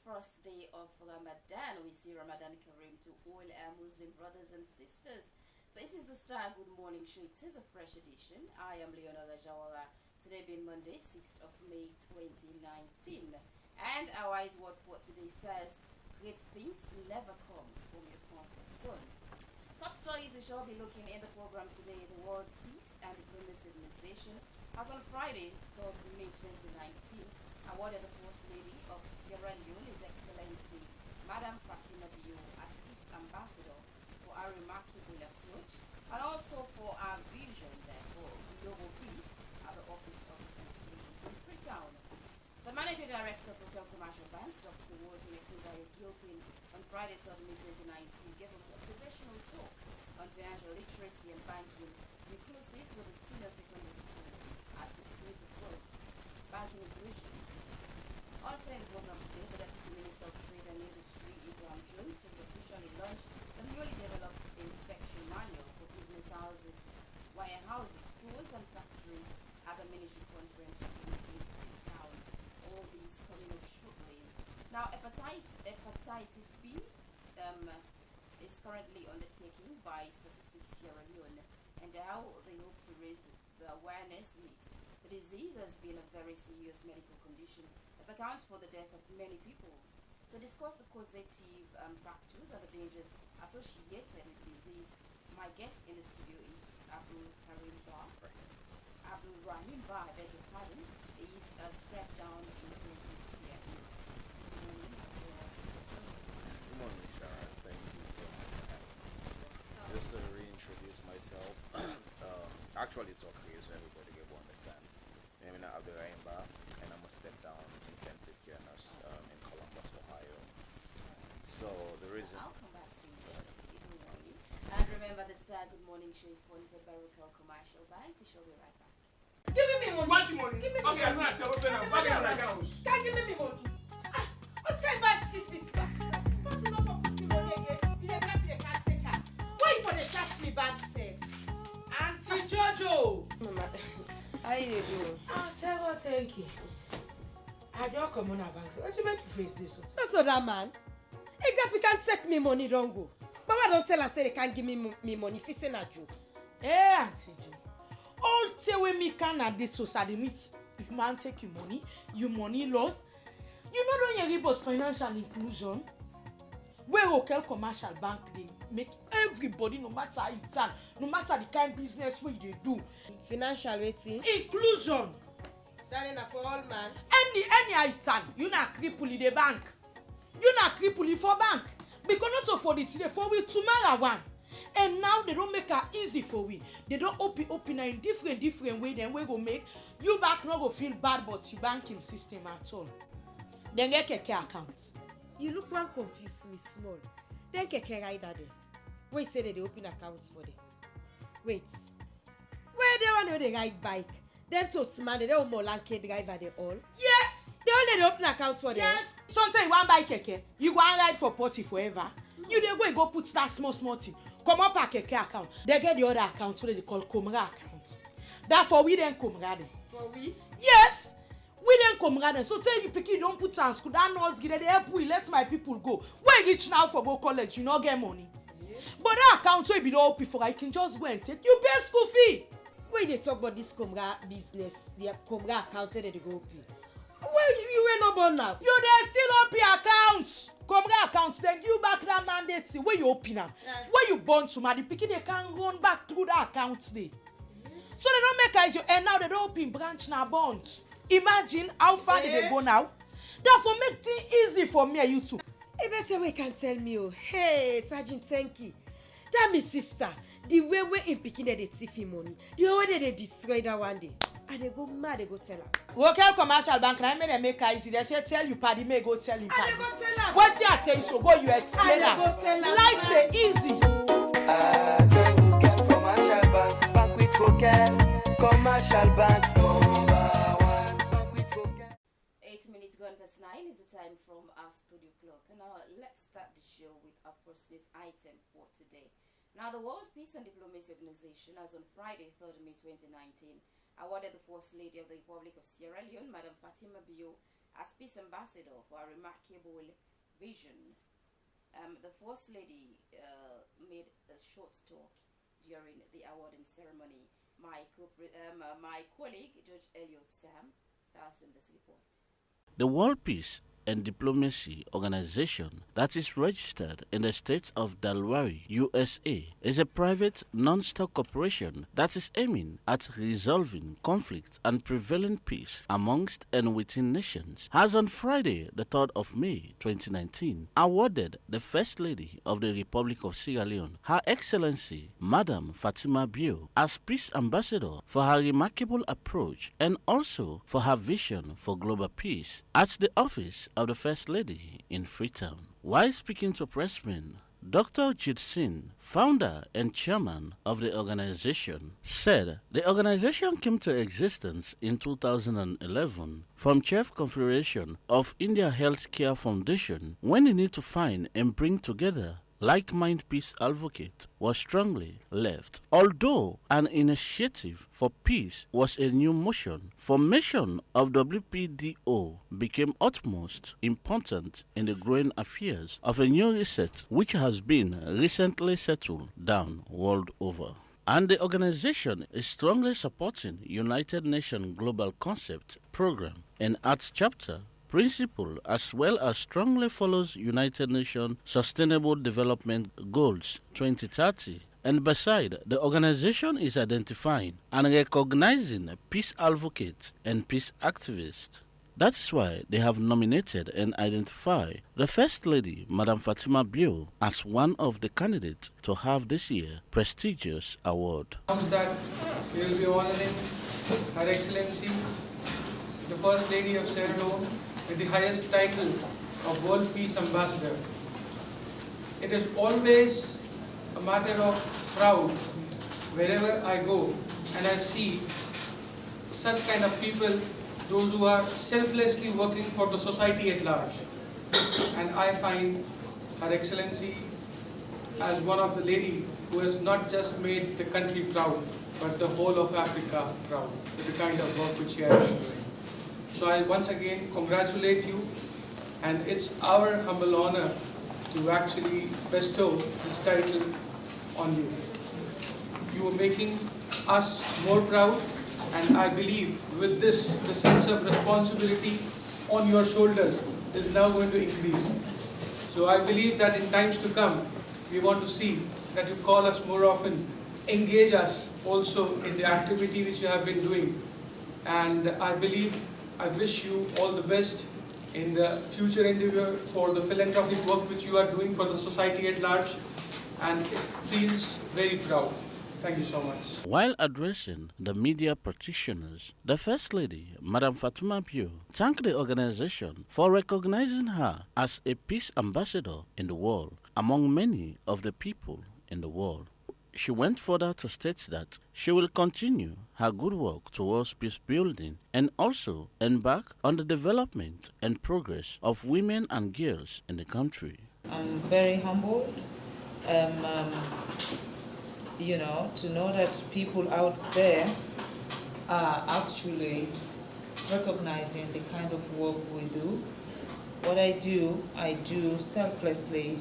first day of Ramadan. We see Ramadan Kareem to all our Muslim brothers and sisters. This is the Star Good Morning Show. It is a fresh edition. I am Leonora Jawara. Today being Monday, 6th of May 2019. And our wise word for today says, great things never come from your comfort zone. Top stories we shall be looking in the program today: the world peace and diplomacy organization has on Friday, 3rd May 2019, awarded the First Lady of Sierra Leone, His Excellency Madam Fatima Bio, as peace ambassador for our remarkable approach and also for our vision for global peace at the office of the First Lady in Freetown. The Managing Director of Hotel Commercial Bank, Dr. Walter Nekuba Gilpin, on Friday, 3rd May 2019, gave a motivational talk on financial literacy and banking, inclusive with the senior secondary school at the Prince of Wales Banking Inclusion. Also in the program today, the Deputy Minister of Trade and Industry, Ibrahim Jones, has officially launched the newly developed inspection manual for business houses, warehouses, stores and factories at the Ministry Conference in Freetown. All these coming up shortly. Now, hepatitis B is currently undertaken by Statistics Sierra Leone, and how they hope to raise the awareness with the disease has been a very serious medical condition that accounts for the death of many people. To discuss the causative factors and the dangers associated with the disease, my guest in the studio is Abdul Rahim Ba, I beg your pardon. He is a step-down intensive care nurse. Good morning, Sharon. Thank you so much for having me. Just to reintroduce myself, actually it's okay so everybody will understand. My name is Abdul Rahim Ba, and I'm a step-down intensive care nurse in Columbus, Ohio. So the reason... I'll come back to you. Good morning. And remember, the Star Good Morning Show is sponsored by Rokel Commercial Bank. We shall be right back. Give me money. What money? Give me Okay, I'm money. not saying open up. What are you house? Can't give me money. What's kind of bad stick this guy? What's enough for putting money again? You don't have to can't take her. Why you for the shaft me bad self? Auntie Jojo. Mama, how you doing? Chago, thank you. I don't come on a bank. What you make you face this one? Not so that man. Hey, Gapi can't take me money, don't go. But why don't tell her say they can't give me money if it's a joke? Hey, Auntie Jo. All the way me can at this society meets. If man take you money loss. You know don't hear about financial inclusion. Where Rokel Commercial Bank they make everybody, no matter how you turn, no matter the kind of business we they do. Financial waiting. Inclusion. That is for all man. Any item, you not cripple in the bank. You not cripple for bank. Because not for the today, for we tomorrow one. And now they don't make it easy for we. They don't open in different way. Then we go make you back not go feel bad about your banking system at all. Then get keke account. You look one confused me small. Then keke rider there. Wait, say that they open accounts for them. Wait. Where they want to ride bike? Then to man they don't more lanky driver they all. Yes. They only open accounts for them. Yes. Sometimes you want buy keke, you go and ride for party forever. You dey go put that small thing. Come up a keke account. They get the other account what they call Comra account. Therefore we then Comra them. For we? Yes. We then Comra them. So tell you picky don't put on school. That knows they help we let my people go. When reach now for go college, you not get money. Yeah. But that account will be not open for I can just go and take you pay school fee. When they talk about this Comra business, the Comra account where they go open. Well, you ain't no born now. You dey still open accounts. Comra accounts, then you back that mandate where you open them. Where you born to the pikin they can run back through that account today. So they don't make as and now they don't open branch now bonds. Imagine how far did they go now. Therefore make things easy for me and you too. A better way can tell me, oh, hey, Sergeant Tenki, that me sister, the way we in picking they thief money, the way they destroy that one day. And they go mad, they go tell her. Rokel Commercial Bank, I made them make it easy. They say, tell you, paddy, may go tell him. And they go tell her. What you tell you, so go you explain her. Life is easy. Rokel Commercial Bank, bank with Rokel Commercial Bank, #1. Bank with Rokel. 8 minutes gone past 9 is the time from our studio clock. And now let's start the show with our first news item for today. Now, the World Peace and Diplomacy Organization has on Friday, 3rd May 2019, awarded the First Lady of the Republic of Sierra Leone, Madam Fatima Bio, as Peace Ambassador for a remarkable vision. The First Lady made a short talk during the awarding ceremony. My colleague, George Elliott Sam, has in this report. The World Peace and Diplomacy Organization, that is registered in the state of Delaware, USA, is a private non-stock corporation that is aiming at resolving conflicts and prevailing peace amongst and within nations, has on Friday, the 3rd of May 2019, awarded the First Lady of the Republic of Sierra Leone, Her Excellency Madam Fatima Bio, as Peace Ambassador for her remarkable approach and also for her vision for global peace at the office of the First Lady in Freetown. While speaking to pressmen, Dr. Jit Singh, founder and chairman of the organization, said the organization came to existence in 2011 from Chief Confederation of India Healthcare Foundation when the need to find and bring together like-minded peace advocate was strongly left. Although an initiative for peace was a new motion, formation of WPDO became utmost important in the growing affairs of a new reset which has been recently settled down world over. And the organization is strongly supporting United Nations Global Concept Program and Arts Chapter principle, as well as strongly follows United Nations Sustainable Development Goals 2030. And beside, the organization is identifying and recognizing peace advocates and peace activists. That is why they have nominated and identified the First Lady, Madam Fatima Bio, as one of the candidates to have this year's prestigious award. That we will be honoring Her Excellency, the First Lady of Sierra Leone, with the highest title of World Peace Ambassador. It is always a matter of pride wherever I go and I see such kind of people, those who are selflessly working for the society at large. And I find Her Excellency as one of the ladies who has not just made the country proud, but the whole of Africa proud with the kind of work which she has been doing. So I once again congratulate you, and it's our humble honor to actually bestow this title on you. You are making us more proud, and I believe with this, the sense of responsibility on your shoulders is now going to increase. So I believe that in times to come, we want to see that you call us more often, engage us also in the activity which you have been doing. And I wish you all the best in the future endeavor for the philanthropic work which you are doing for the society at large, and it feels very proud. Thank you so much. While addressing the media practitioners, the First Lady, Madam Fatima Bio, thanked the organization for recognizing her as a peace ambassador in the world among many of the people in the world. She went further to state that she will continue her good work towards peace building and also embark on the development and progress of women and girls in the country. I'm very humbled, to know that people out there are actually recognizing the kind of work we do. What I do selflessly,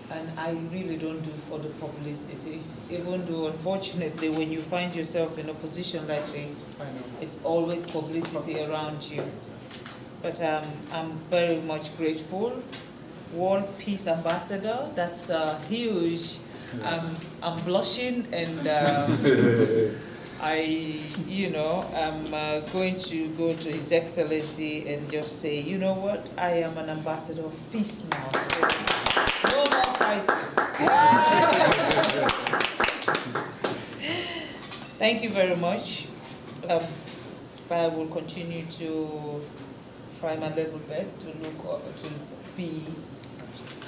and I really don't do for the publicity, even though unfortunately when you find yourself in a position like this, it's always publicity around you. But I'm very much grateful. World Peace Ambassador, that's huge. I'm blushing, and I'm going to go to His Excellency and just say, you know what, I am an ambassador of peace now. So no more fighting. Thank you very much. I will continue to try my level best to to be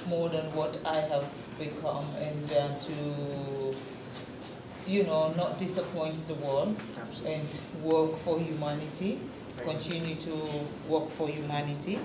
more than what I have become, and to not disappoint the world. Absolutely. And work for humanity. Continue to work for humanity,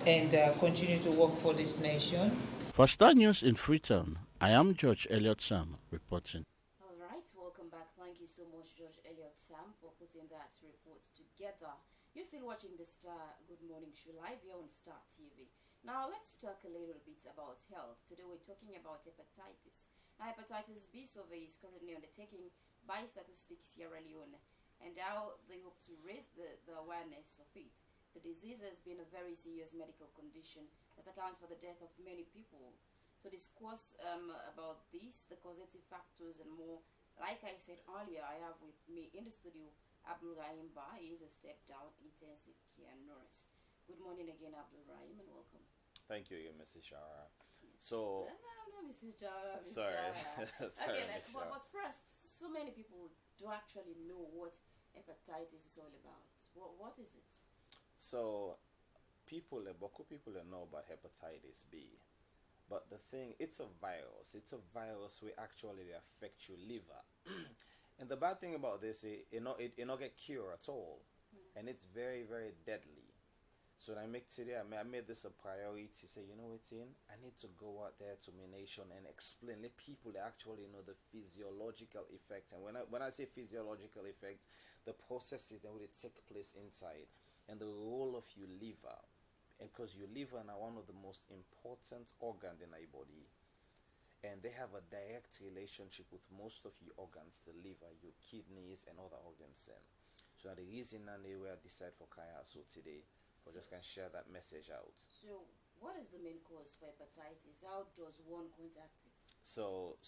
and continue to work for this nation. For Star News in Freetown, I am George Elliott Sam reporting. All right, welcome back. Thank you so much, George Elliott Sam, for putting that report together. You're still watching the Star Good Morning Show live here on Star TV. Now let's talk a little bit about health. Today we're talking about hepatitis. Now, hepatitis B survey is currently undertaken by Statistics Sierra Leone, and how they hope to raise the awareness of it. The disease has been a very serious medical condition that accounts for the death of many people. To discuss about this, the causative factors and more, like I said earlier, I have with me in the studio Abdul Rahim Ba. He is a step-down intensive care nurse. Good morning again, Abdul Rahim, and welcome. Thank you, Mrs. Shara. So, no, Mrs. Jara. Miss sorry, Jara. sorry, Okay, Miss Shara. but first, so many people don't actually know what hepatitis is all about. What is it? So, beaucoup people know about hepatitis B, but the thing, it's a virus. It's a virus which actually affect your liver. And the bad thing about this, it not get cure at all, and it's very, very deadly. So I made this a priority. Say, you know what's in? I need to go out there to my nation and explain. Let people actually know the physiological effect. And when I say physiological effect, the processes that will take place inside, and the role of your liver, and because your liver is one of the most important organs in our body, and they have a direct relationship with most of your organs, the liver, your kidneys, and other organs. So the reason I decide for Kaya so today. We just can share that message out. So, what is the main cause for hepatitis? How does one contact it? So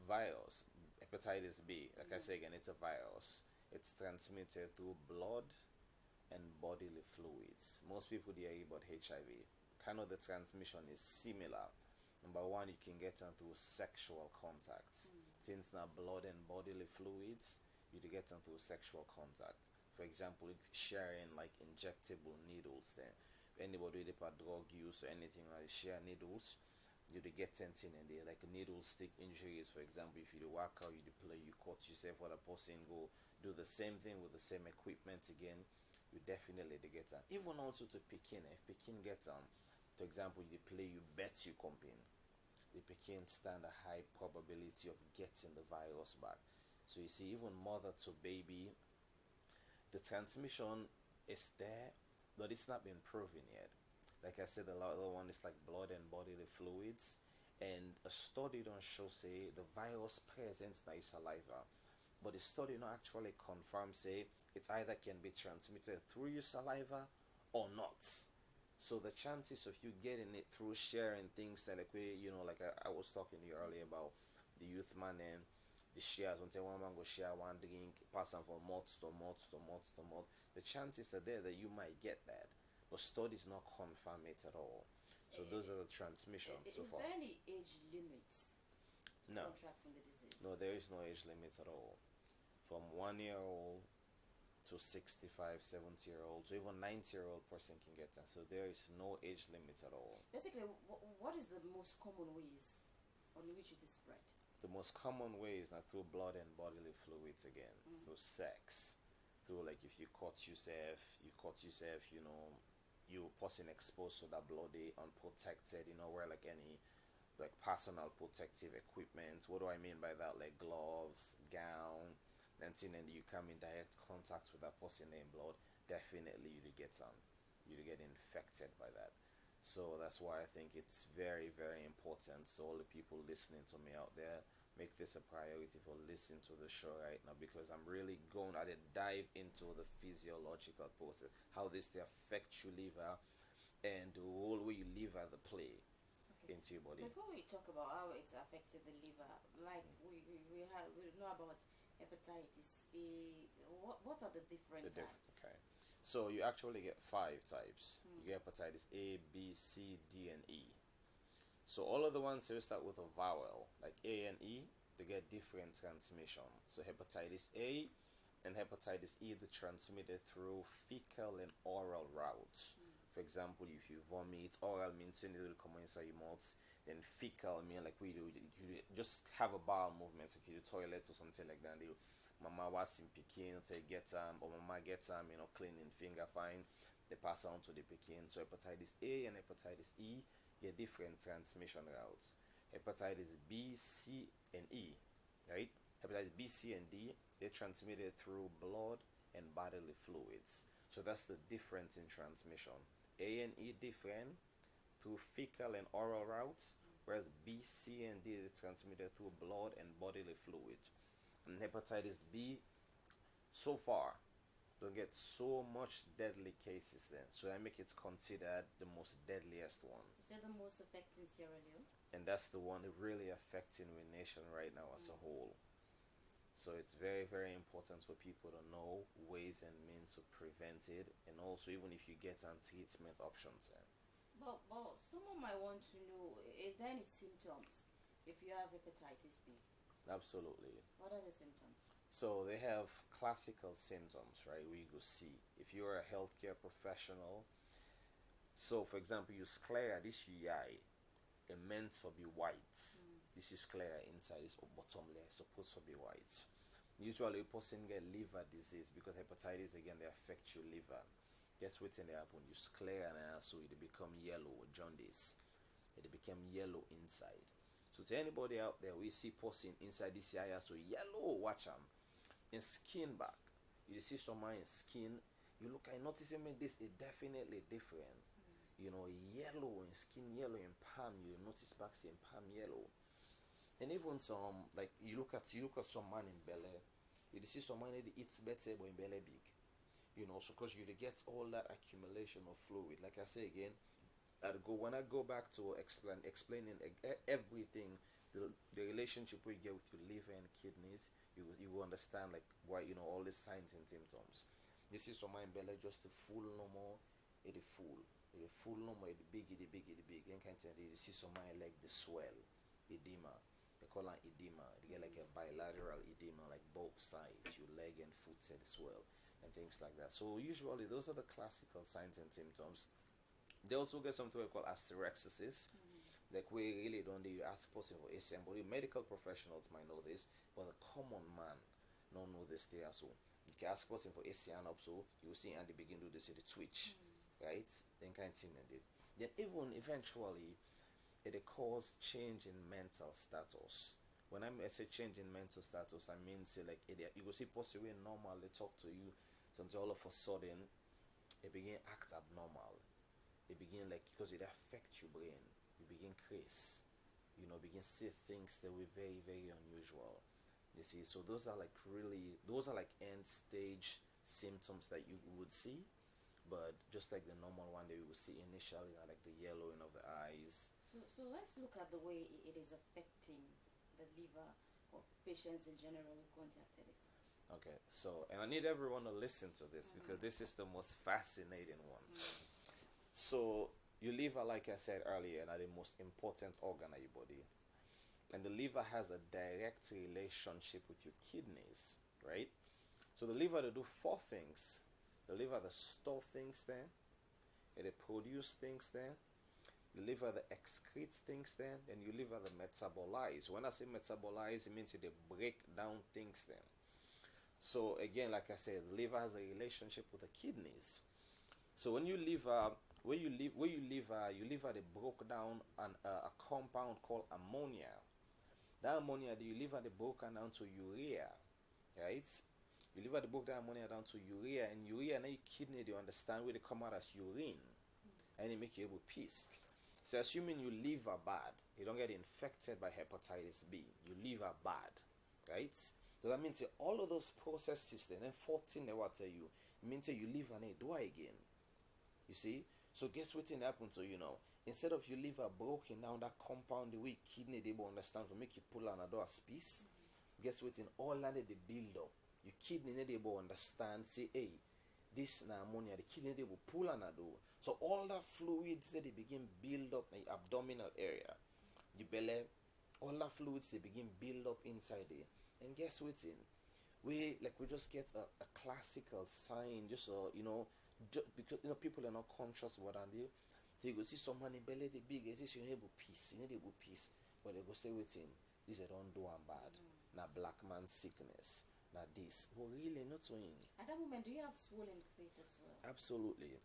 virus, hepatitis B, like I say again, it's a virus. It's transmitted through blood and bodily fluids. Most people hear about HIV. Kind of the transmission is similar. Number one, you can get them through sexual contacts. Since now blood and bodily fluids, you can get them through sexual contact. For example, if sharing like injectable needles, then anybody with a drug use or anything like share needles, you get sent in and they like needle stick injuries. For example, if you work out, you play, you cut yourself, or the person go do the same thing with the same equipment again, you definitely they get them. Even also to Pekin, if Pekin get them, for example, you play, you bet you company, the Pekin stand a high probability of getting the virus back. So you see, even mother to baby, the transmission is there, but it's not been proven yet. Like I said, the other one is like blood and bodily fluids, and a study don't show say the virus presence in your saliva, but the study not actually confirm say it either can be transmitted through your saliva or not. So the chances of you getting it through sharing things that like like I was talking to you earlier about the youth man and the shares, until one man go share one drink, pass on from mouth to mouth to mouth to mouth. The chances are there that you might get that, but studies not confirm it at all. So those are the transmissions so far. Is there any age limit to No. contracting the disease? No, there is no age limit at all. From 1 year old to 65, 70-year-old, to even 90-year-old person can get that. So there is no age limit at all. Basically, what is the most common ways on which it is spread? The most common way is not through blood and bodily fluids again, through sex, through like if you cut yourself, you person exposed to that bloody, unprotected, wear like any like personal protective equipment. What do I mean by that? Like gloves, gown, and you come in direct contact with that person in blood, definitely you get infected by that. So that's why I think it's very, very important. So all the people listening to me out there, make this a priority for listening to the show right now, because I'm really going to dive into the physiological process, how this they affect your liver, and the role where your liver the play into your body. Before we talk about how it's affected the liver, like we know about hepatitis A. What are the different types? Okay. So you actually get 5 types. You get hepatitis A, B, C, D, and E. So all of the ones that start with a vowel, like A and E, they get different transmission. So hepatitis A and hepatitis E, they're transmitted through fecal and oral routes. For example, if you vomit, oral means it will come inside your mouth. Then fecal mean like you just have a bowel movement, like you do toilet or something like that. Mama was in Pekin to get or mama gets cleaning finger fine, they pass on to the Pekin. So hepatitis A and hepatitis E get different transmission routes. Hepatitis B, C, and E, right? Hepatitis B, C, and D, they're transmitted through blood and bodily fluids. So that's the difference in transmission. A and E different through fecal and oral routes, whereas B, C, and D is transmitted through blood and bodily fluids. And hepatitis B, so far, don't get so much deadly cases then. So that make it considered the most deadliest one. Is it the most affecting Sierra Leone? And that's the one really affecting the nation right now as a whole. So it's very, very important for people to know ways and means to prevent it, and also even if you get on treatment options. But someone might want to know, is there any symptoms if you have hepatitis B? Absolutely. What are the symptoms? So they have classical symptoms, right? We go see if you're a healthcare professional. So for example, you sclera, this eye, it meant to be white. This is sclera inside, this bottom layer supposed to be white. Usually a person get liver disease because hepatitis again they affect your liver. Guess what's in there happen? You sclera and so it become yellow, jaundice. It become yellow inside. So to anybody out there, we see person inside this area so yellow, watch them. In skin back, you see someone in skin, you look, I notice him in this is definitely different. You know, yellow in skin, yellow in palm, you notice back in palm yellow. And even some, like you look at some man in belly, you see some man that eats better but in belly big. You know, so because you get all that accumulation of fluid. Like I say again, when I go back to explaining everything, the relationship we get with your liver and kidneys, you will understand like why, you know, all the signs and symptoms. You see some man in belly just to full no more, it full. It full no more, it big. And kind of you see some man like the swell, edema. They call it edema. They get like a bilateral edema, like both sides, your leg and foot said swell, and things like that. So usually those are the classical signs and symptoms. They also get something we call hysterexis. Like we really don't need to ask person for ACN, but medical professionals might know this, but the common man don't know this there. So you can ask person for ACN up, so you will see and they begin to do this, the twitch, right? Then kind of thing and it. Then even eventually it cause change in mental status. When I say change in mental status, I mean say like you will see person when normal they talk to you, something all of a sudden it begin act abnormal. It begin like because it affects your brain. You begin crazy. You know, begin see things that were very, very unusual. You see, so those are like end stage symptoms that you would see, but just like the normal one that you would see initially, like the yellowing of the eyes. So let's look at the way it is affecting the liver or patients in general who contacted it. Okay, so, and I need everyone to listen to this because this is the most fascinating one. So, your liver, like I said earlier, is the most important organ of your body. And the liver has a direct relationship with your kidneys, right? So the liver, they do four things. The liver, they store things there. They produce things there. The liver, they excrete things there. And your liver, they metabolize. When I say metabolize, it means they break down things there. So again, like I said, the liver has a relationship with the kidneys. So when you liver, your liver they broke down a compound called ammonia. That ammonia, your liver they broken down to urea, right? Your liver they broke that ammonia down to urea, and urea now your kidney they understand where they come out as urine, and they make you able to piss. So assuming you liver bad, you don't get infected by hepatitis B, you liver bad, right? So that means all of those processes, then 14 they will tell you, it means you liver and do again. You see? So guess what happened to you now? Instead of your liver broken down that compound the way kidney they will understand to make you pull another piece, guess what all that they build up. Your kidney they will understand, say, hey, this na ammonia, the kidney they will pull another. So all that fluids that they begin build up in the abdominal area, your belly, all that fluids they begin build up inside there. And guess what we just get a classical sign, just because people are not conscious what they do. So you go see someone in belly the big, is this you need peace, but they go say waiting, this they don't do them bad. Now black man sickness, now this. Well really not so in. At that moment, do you have swollen feet as well? Absolutely.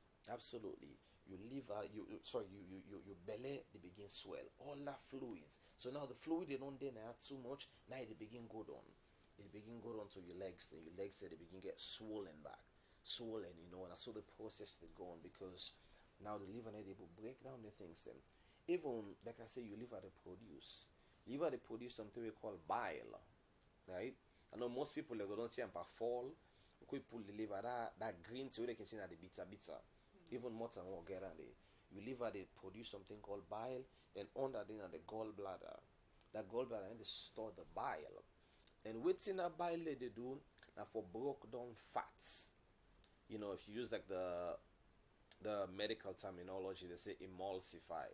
Your liver, your belly they begin swell. All that fluids. So now the fluid they don't there now too much, now they begin go down. it begin go down to your legs, then your legs they begin get swollen back, swollen, and that's how the process they go on, because now the liver they will break down the things then. Even like I say, your liver they produce. Liver they produce something we call bile, right? I know most people they go don't see and fall. We pull the liver that green tea they can see that the bitter. Even more than what get on the your liver they produce something called bile, and under then the gallbladder. That gallbladder and they store the bile. And within that bile they do now for broke down fats. If you use like the medical terminology, they say emulsify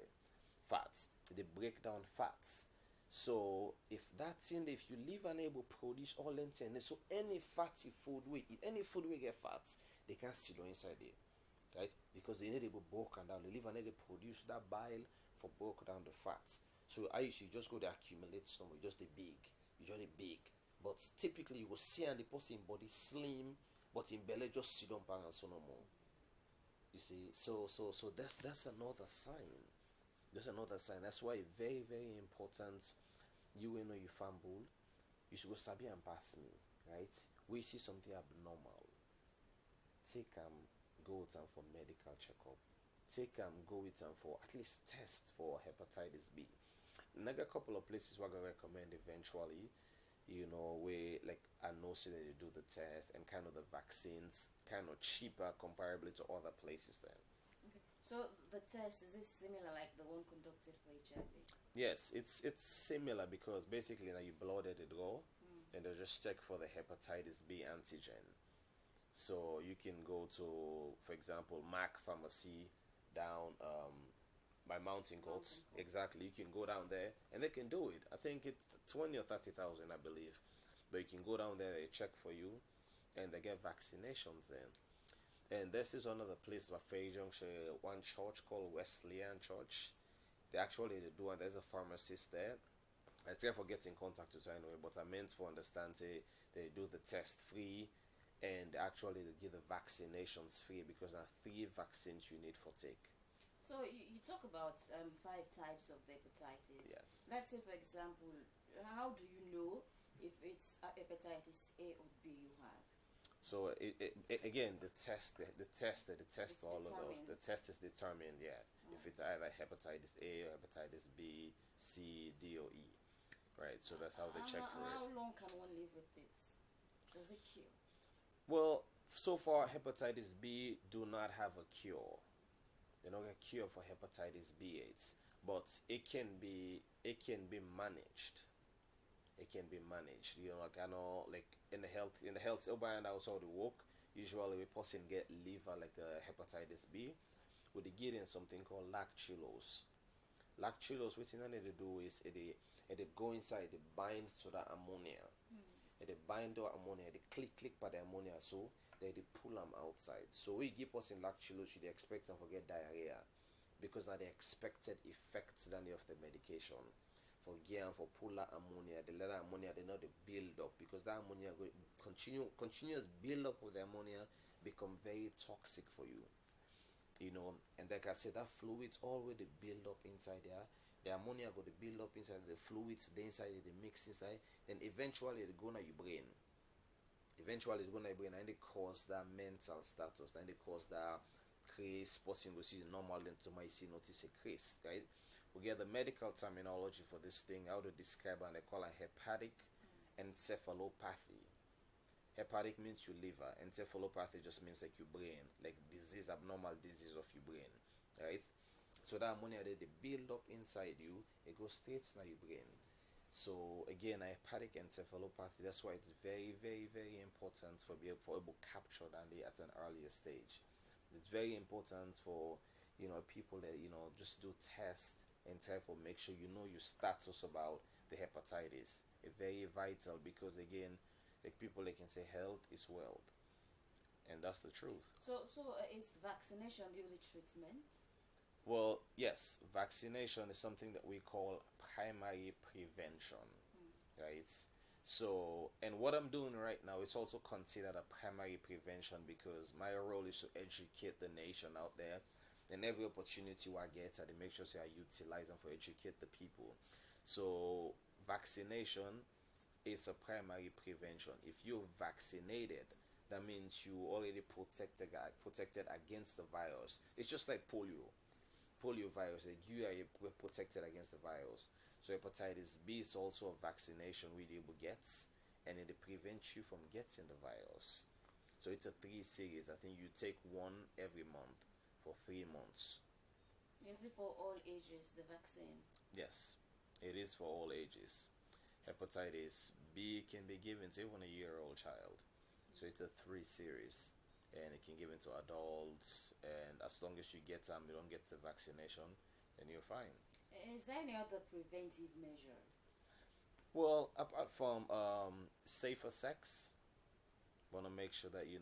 fats. They break down fats. So if you live unable to produce all them things, so any fatty food we eat, any food we get fats, they can still go inside there, right? Because they need to be broken down. The liver need to produce that bile for broke down the fats. So I usually just go to accumulate some, just the big, usually big. But typically you will see and the person body slim, but in belly just sit down and so no more. You see, so that's another sign. There's another sign. That's why very, very important. You know your family, you should go sabi and pass me, right? We see something abnormal. Take go with them for medical checkup. Go with them for at least test for hepatitis B. And I got a couple of places where I recommend eventually, where like I know say that they do the test and kind of the vaccines kind of cheaper comparably to other places then. Okay. So the test, is it similar like the one conducted for HIV? Yes, it's similar because basically now you blood at the draw and they just check for the hepatitis B antigen. So you can go to, for example, Mac Pharmacy down by Mountain Coats. Exactly, you can go down there and they can do it. I think it's 20 or 30,000, I believe. But you can go down there, they check for you, and they get vaccinations then. And this is another place, Fair Junction, one church called Wesleyan Church. They do, and there's a pharmacist there. I try for get in contact with her anyway, but I meant for understand they do the test free, and actually they give the vaccinations free because there are 3 vaccines you need for take. So you talk about 5 types of hepatitis. Yes. Let's say, for example, how do you know if it's hepatitis A or B you have? So again, the test all of those. The test is determined, if it's either hepatitis A or hepatitis B, C, D, or E, right? So that's how they check for it. How long can one live with it? Does it cure? Well, so far hepatitis B do not have a cure. They don't get a cure for hepatitis B/AIDS, but it can be managed. It can be managed. Like I know, like in the health and also the work, usually a person get liver like hepatitis B, with the getting something called lactulose. Lactulose, what you need to do is it go inside, it binds to the ammonia. It bind to ammonia, they click by the ammonia, so they pull them outside. So we give person lactulose, you expect them to get diarrhea, because now the expected effects than of the medication. For gear and for pull that ammonia, the letter ammonia they know they build up, because that ammonia continuous build up with the ammonia become very toxic for you. And like I said, that fluids always they build up inside there. The ammonia go to build up inside the fluids, the inside they mix inside, then eventually they go to your brain. And they cause that mental status, and they cause that craze, person will see the normal then to my see notice a craze, right? We get the medical terminology for this thing, how to describe, and they call it hepatic encephalopathy. Hepatic means your liver, encephalopathy just means like your brain, like disease, abnormal disease of your brain, right? So that ammonia they build up inside you, it goes straight to your brain. So again, hepatic encephalopathy, that's why it's very, very, very important for able to capture that at an earlier stage. It's very important for people that just do tests and therefore make sure you know your status about the hepatitis. It's very vital, because again, like people they can say health is wealth, and that's the truth. So is vaccination the only treatment? Well, yes, vaccination is something that we call primary prevention, right? So, and what I'm doing right now is also considered a primary prevention, because my role is to educate the nation out there, and every opportunity I get, I make sure I utilize them for educate the people. So, vaccination is a primary prevention. If you're vaccinated, that means you already protected against the virus. It's just like polio virus, that you are protected against the virus. So hepatitis B is also a vaccination we able gets, and it prevents you from getting the virus. So it's a 3 series. I think you take one every month for 3 months. Is it for all ages, the vaccine? Yes, it is for all ages. Hepatitis B can be given to even a year-old child. So it's a 3 series, and it can be given to adults, and as long as you you don't get the vaccination, then you're fine. Is there any other preventive measure? Well, apart from safer sex, want to make sure that you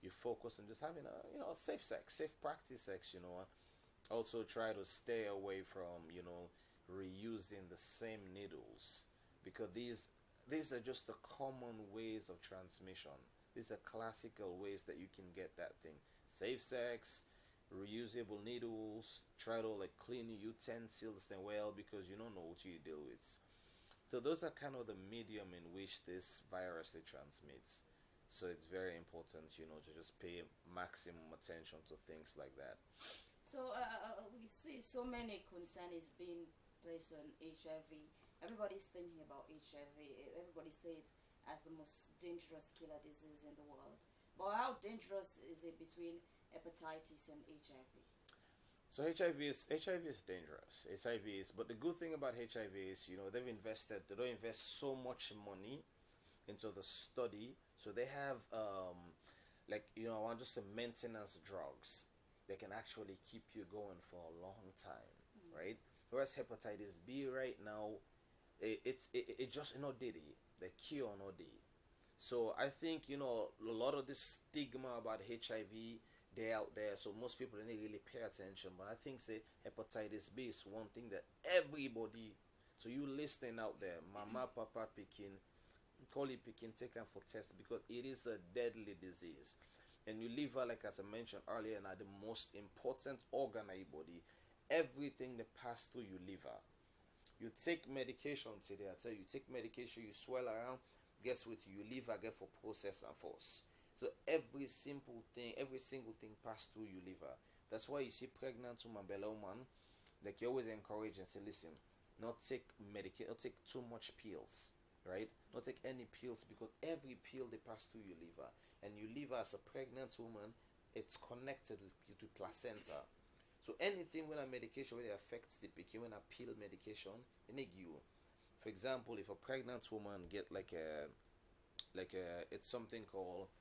focus on just having a safe sex, safe practice sex. Also try to stay away from reusing the same needles, because these are just the common ways of transmission. These are classical ways that you can get that thing. Safe sex, reusable needles, try to clean utensils then well, because you don't know what you deal with. So those are kind of the medium in which this virus transmits. So it's very important, to just pay maximum attention to things like that. So we see so many concern is being placed on HIV. Everybody's thinking about HIV. Everybody says it as the most dangerous killer disease in the world. But how dangerous is it between hepatitis and HIV? So HIV is dangerous. But the good thing about HIV is, they don't invest so much money into the study. So they have, just some maintenance drugs that can actually keep you going for a long time, right? Whereas hepatitis B right now, it just did it. The cure did. So I think a lot of this stigma about HIV, they're out there, so most people didn't really pay attention. But I think hepatitis B is one thing that everybody, so you listening out there, mama, papa, picking, call it picking, take them for test, because it is a deadly disease. And your liver, like as I mentioned earlier, now the most important organ in your body. Everything that passes through your liver. You take medication today, I tell you, take medication, you swell around, guess what, your liver get for process and force. So every single thing passes through your liver. That's why you see pregnant woman, belly woman, like you always encourage and say, listen, not take medication, not take too much pills, right? Not take any pills, because every pill they pass through your liver. And your liver as a pregnant woman, it's connected to placenta. So anything when a medication really affects the baby, when a pill medication, it make you. For example, if a pregnant woman get it's something called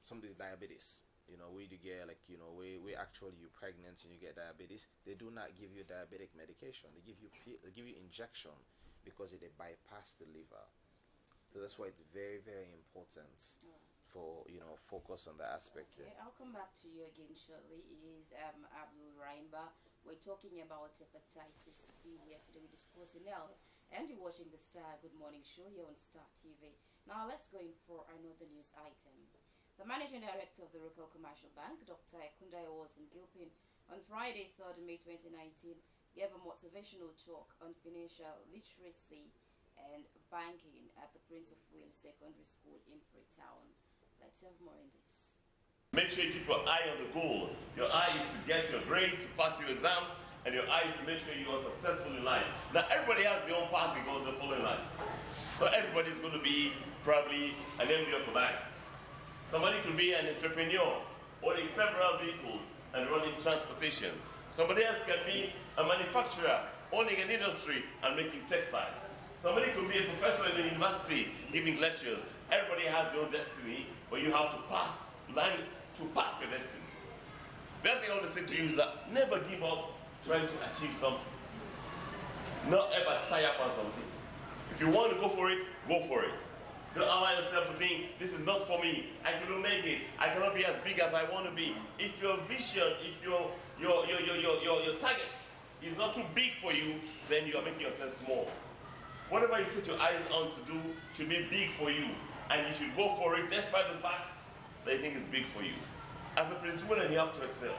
something diabetes. Where you get where actually you're pregnant and you get diabetes, they do not give you diabetic medication. They give you injection, because they bypass the liver. So that's why it's very, very important for focus on the aspect. Okay, I'll come back to you again shortly. Is Abdul Raimba. We're talking about hepatitis B here today. We're discussing health, and you're watching the Star Good Morning Show here on Star TV. Now let's go in for another news item. The managing director of the Local Commercial Bank, Dr. Kundai Walton Gilpin, on Friday, 3rd May 2019, gave a motivational talk on financial literacy and banking at the Prince of Wales Secondary School in Freetown. Let's have more in this. Make sure you keep your eye on the goal. Your eye is to get your grades, to pass your exams, and your eye is to make sure you are successful in life. Now, everybody has their own path they go to follow in life. Not everybody's going to be probably an MD of a bank. Somebody could be an entrepreneur, owning several vehicles and running transportation. Somebody else can be a manufacturer, owning an industry and making textiles. Somebody could be a professor in the university giving lectures. Everybody has their own destiny, but you have to learn to path your destiny. The other thing I want to say to you is that never give up trying to achieve something. Not ever tie up on something. If you want to go for it, go for it. Don't allow yourself to think, this is not for me, I cannot make it, I cannot be as big as I want to be. If your vision, if your target is not too big for you, then you are making yourself small. Whatever you set your eyes on to do should be big for you, and you should go for it despite the fact that you think it's big for you. As a principal, you have to excel.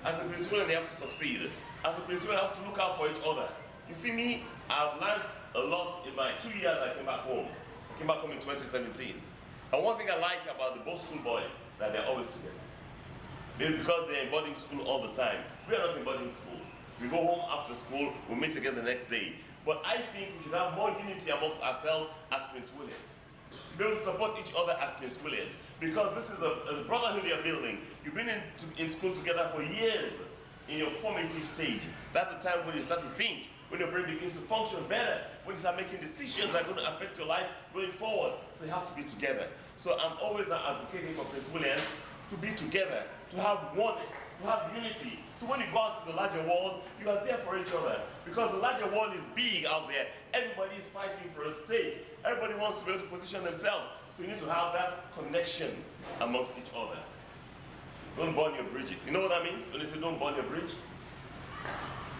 As a principal, you have to succeed. As a principal, you have to look out for each other. You see me, I've learned a lot in my 2 years I came back home. I came back home in 2017. And one thing I like about the both school boys, that they're always together. Maybe because they're in boarding school all the time. We are not in boarding school. We go home after school, we meet again the next day. But I think we should have more unity amongst ourselves as Prince Williams. Be able to support each other as Prince Williams. Because this is a brotherhood you're building. You've been in school together for years in your formative stage. That's the time when you start to think, when your brain begins to function better, when you start making decisions that are going to affect your life going forward. So you have to be together. So I'm always now advocating for Prince Williams to be together, to have oneness, to have unity. So when you go out to the larger world, you are there for each other. Because the larger world is big out there. Everybody is fighting for a stake. Everybody wants to be able to position themselves. So you need to have that connection amongst each other. Don't burn your bridges. You know what that means when they say don't burn your bridge?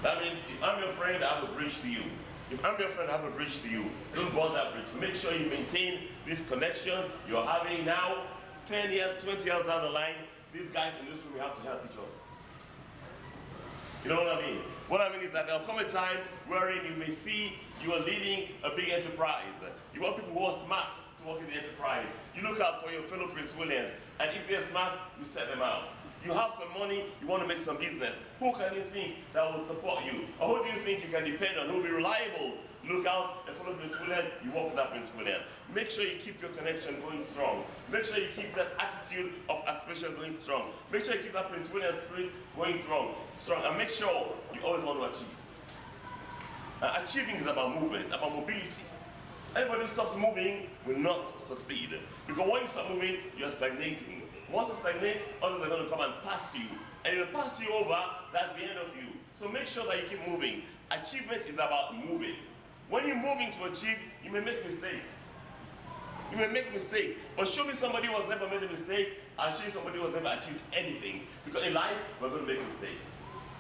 That means if I'm your friend, I have a bridge to you. If I'm your friend, I have a bridge to you. Don't burn that bridge. Make sure you maintain this connection you're having now. 10 years, 20 years down the line, these guys in this room, we have to help each other. You know what I mean? What I mean is that there'll come a time wherein you may see you are leading a big enterprise. You want people who are smart to work in the enterprise. You look out for your fellow Prince Williams, and if they're smart, you set them out. You have some money, you want to make some business. Who can you think that will support you? Or who do you think you can depend on? Who will be reliable? Look out and follow Prince William, you work with that Prince William. Make sure you keep your connection going strong. Make sure you keep that attitude of aspiration going strong. Make sure you keep that Prince William spirit going strong. And make sure you always want to achieve. Achieving is about movement, about mobility. Anybody who stops moving will not succeed. Because when you stop moving, you're stagnating. Once you stagnate, others are going to come and pass you. And if they pass you over, that's the end of you. So make sure that you keep moving. Achievement is about moving. When you're moving to achieve, you may make mistakes. You may make mistakes. But show me somebody who has never made a mistake, I'll show you somebody who has never achieved anything. Because in life, we're going to make mistakes.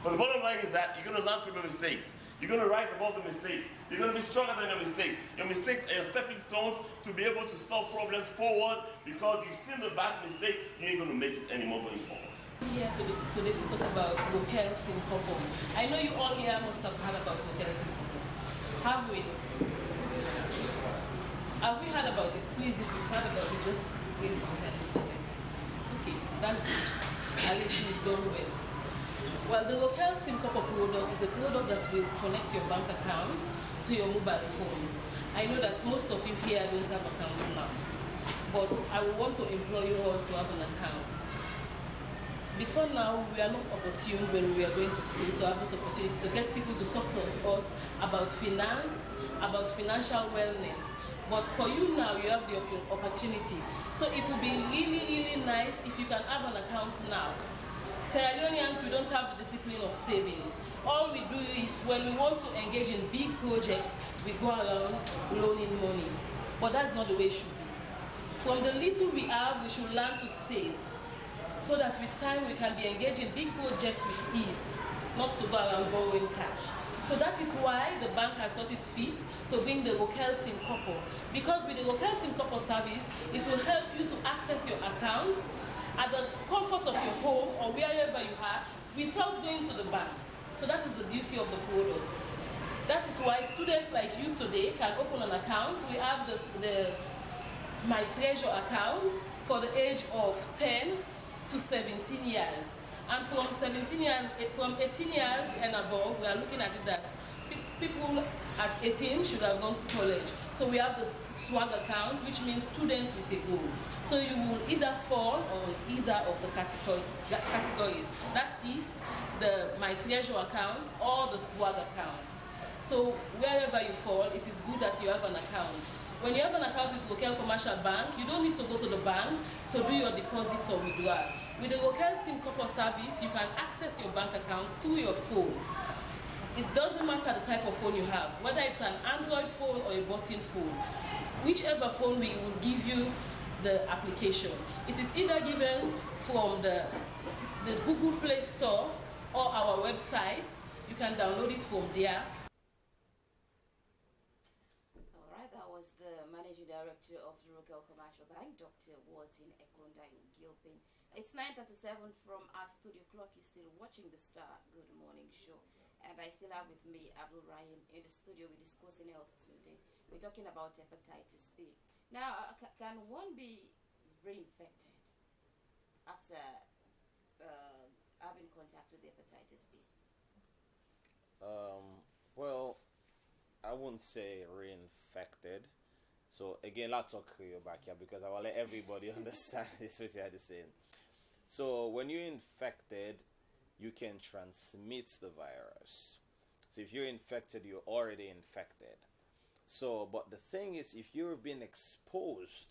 But the bottom line is that you're going to learn from your mistakes. You're going to rise above the mistakes. You're going to be stronger than your mistakes. Your mistakes are your stepping stones to be able to solve problems forward, because you've seen the bad mistake, you ain't going to make it anymore going forward. Here today to talk about Wokel Simpopo. I know you all here must have heard about Wokel Simpopo. Have we? Have we heard about it? Please, if you've heard about it, just raise your hands. Okay, that's good. At least we've done well. Well, the Wokel Simpopo product is a product that will connect your bank account to your mobile phone. I know that most of you here don't have accounts now, but I will want to implore you all to have an account. Before now, we are not opportune when we are going to school to have this opportunity to get people to talk to us about finance, about financial wellness. But for you now, you have the opportunity. So it will be really, really nice if you can have an account now. Sierra Leoneans, we don't have the discipline of savings. All we do is when we want to engage in big projects, we go around loaning money. But that's not the way it should be. From the little we have, we should learn to save, so that with time we can be engaged in big projects with ease, not to go around borrowing cash. So that is why the bank has thought it fit to bring the Wokel Simpopo. Because with the Wokel Simpopo service, it will help you to access your account at the comfort of your home or wherever you are without going to the bank. So that is the beauty of the product. That is why students like you today can open an account. We have the My Treasure account for the age of 10 to 17 years. And from 18 years and above, we are looking at it that people at 18 should have gone to college. So we have the swag account, which means students with a goal. So you will either fall on either of the categories. That is the My Treasure account or the swag account. So wherever you fall, it is good that you have an account. When you have an account with Wokel Commercial Bank, you don't need to go to the bank to do your deposits or withdrawal. With the Wokel Simpopo service, you can access your bank account through your phone. It doesn't matter the type of phone you have, whether it's an Android phone or a button phone. Whichever phone we will give you the application. It is either given from the Google Play Store or our website. You can download it from there. The Managing Director of the Wokel Commercial Bank, Dr. Walton Ekonda Gilpin. It's 9:37 from our studio clock. You're still watching the Star Good Morning Show. And I still have with me Abdul Rahim in the studio. We're discussing health today. We're talking about hepatitis B. Now, can one be reinfected after having contact with hepatitis B? Well, I wouldn't say reinfected. So again, let's talk Creole back here because I will let everybody understand this what you had to say. So when you're infected, you can transmit the virus. So if you're infected, you're already infected. So, but the thing is, if you've been exposed,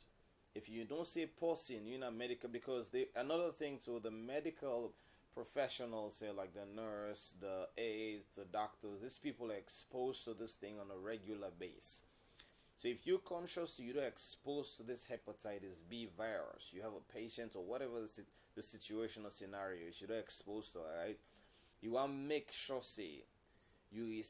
if you don't say person, you're not medical, because another thing too, the medical professionals, say like the nurse, the aides, the doctors, these people are exposed to this thing on a regular basis. So if you're conscious you're exposed to this hepatitis B virus, you have a patient or whatever the situation or scenario you're exposed to, right? You want to make sure, say, you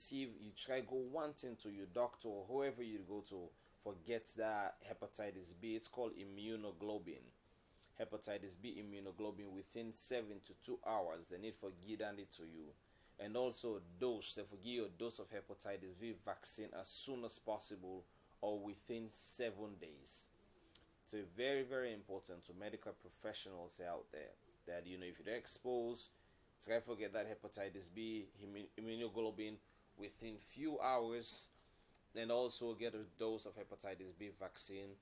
try go wanting to your doctor or whoever you go to forget that hepatitis B. It's called immunoglobulin. Hepatitis B immunoglobulin within 7 to 2 hours. They need for give it to you. And also dose. They forgive you a dose of hepatitis B vaccine as soon as possible or within 7 days. So very, very important to medical professionals out there that, if you're exposed, try to forget that hepatitis B immunoglobulin within few hours, and also get a dose of hepatitis B vaccine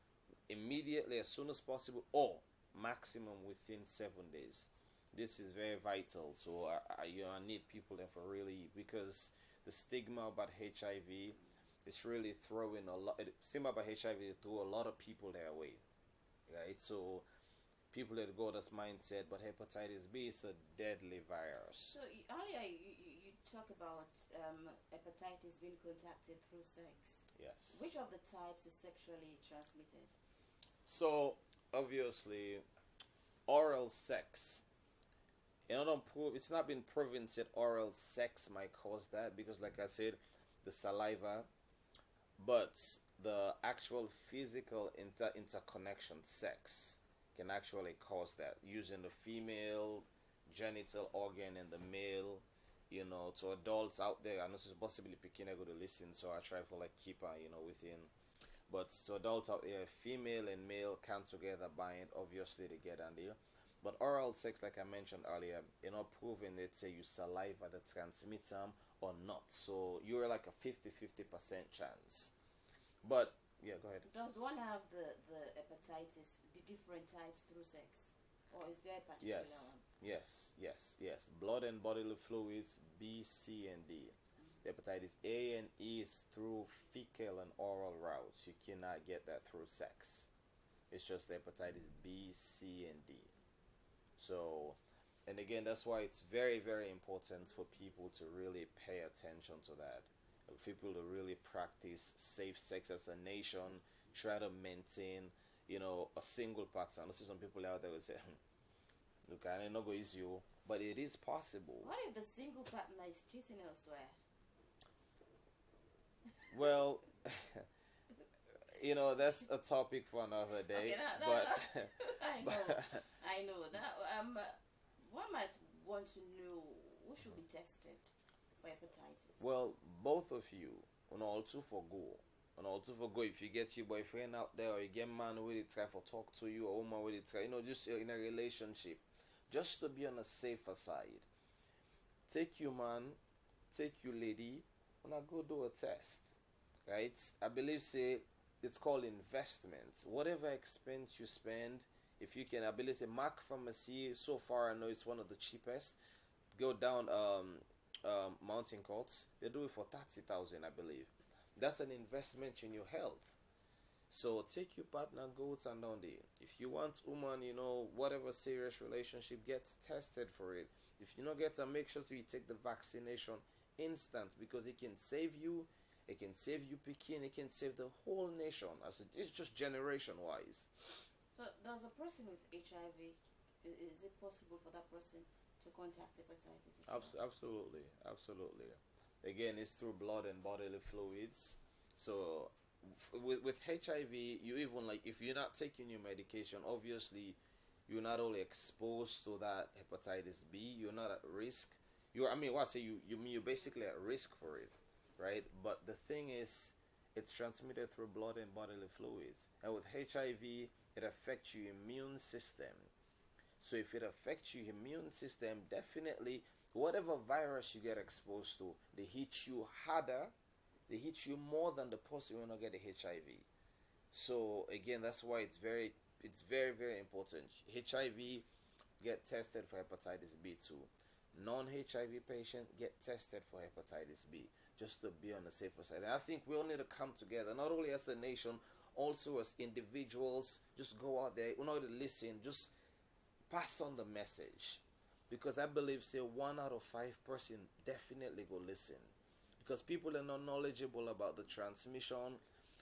immediately as soon as possible or maximum within 7 days. This is very vital. So I need people there for really, because the stigma about HIV is really throwing stigma about HIV threw a lot of people their way, right? So people that go this mindset, but hepatitis B is a deadly virus. So earlier you talk about hepatitis being contacted through sex. Yes. Which of the types is sexually transmitted? So obviously, oral sex. It's not been proven that oral sex might cause that, because like I said, the saliva, but the actual physical interconnection, sex, can actually cause that, using the female genital organ and the male, to adults out there. I know this is possibly picking, I go to listen, so I try for keep within. But to adults out there, female and male come together bind, obviously they get on there. But oral sex, like I mentioned earlier, proven that say you saliva that transmits them or not. So you're like a 50% chance. But yeah, go ahead. Does one have the hepatitis, the different types through sex? Or is there a particular one? Yes. Blood and bodily fluids, B, C, and D. Hepatitis A and E is through fecal and oral routes. You cannot get that through sex. It's just hepatitis B, C, and D. So, and again, that's why it's very, very important for people to really pay attention to that. People to really practice safe sex as a nation, try to maintain, a single partner. I see some people out there will say, look, I know it's you, but it is possible. What if the single partner is cheating elsewhere? Well, that's a topic for another day. Okay, I know that. One might want to know who should be tested for hepatitis. Well, both of you, all two for go. If you get your boyfriend out there, or you get man with it try for talk to you, or woman with it try, just in a relationship, just to be on a safer side. Take you man, take you lady, when I go do a test, right? I believe it's called investments. Whatever expense you spend, if you can, I believe Mark Pharmacy, so far I know it's one of the cheapest. Go down Mountain Courts, they do it for 30,000, I believe. That's an investment in your health. So take your partner, go and down there. If you want woman, whatever serious relationship, get tested for it. If you don't get to, make sure you take the vaccination instant, because it can save you. It can save you Pekin. It can save the whole nation. It's just generation wise. So does a person with HIV, is it possible for that person to contact hepatitis as well? Absolutely. Again, it's through blood and bodily fluids. So with HIV, you even if you're not taking your medication, obviously you're not only exposed to that hepatitis B, you're not at risk. I mean, what I say you're basically at risk for it, right? But the thing is, it's transmitted through blood and bodily fluids, and with HIV, it affects your immune system. So if it affects your immune system, definitely whatever virus you get exposed to, they hit you harder, they hit you more than the person who will not get the HIV. So again, that's why it's very, very important. HIV, get tested for hepatitis B too. Non-HIV patient, get tested for hepatitis B, just to be on the safer side. And I think we all need to come together, not only as a nation, also as individuals. Just go out there, we know to listen, just pass on the message. Because I believe, say, 1 out of 5 person definitely go listen. Because people are not knowledgeable about the transmission.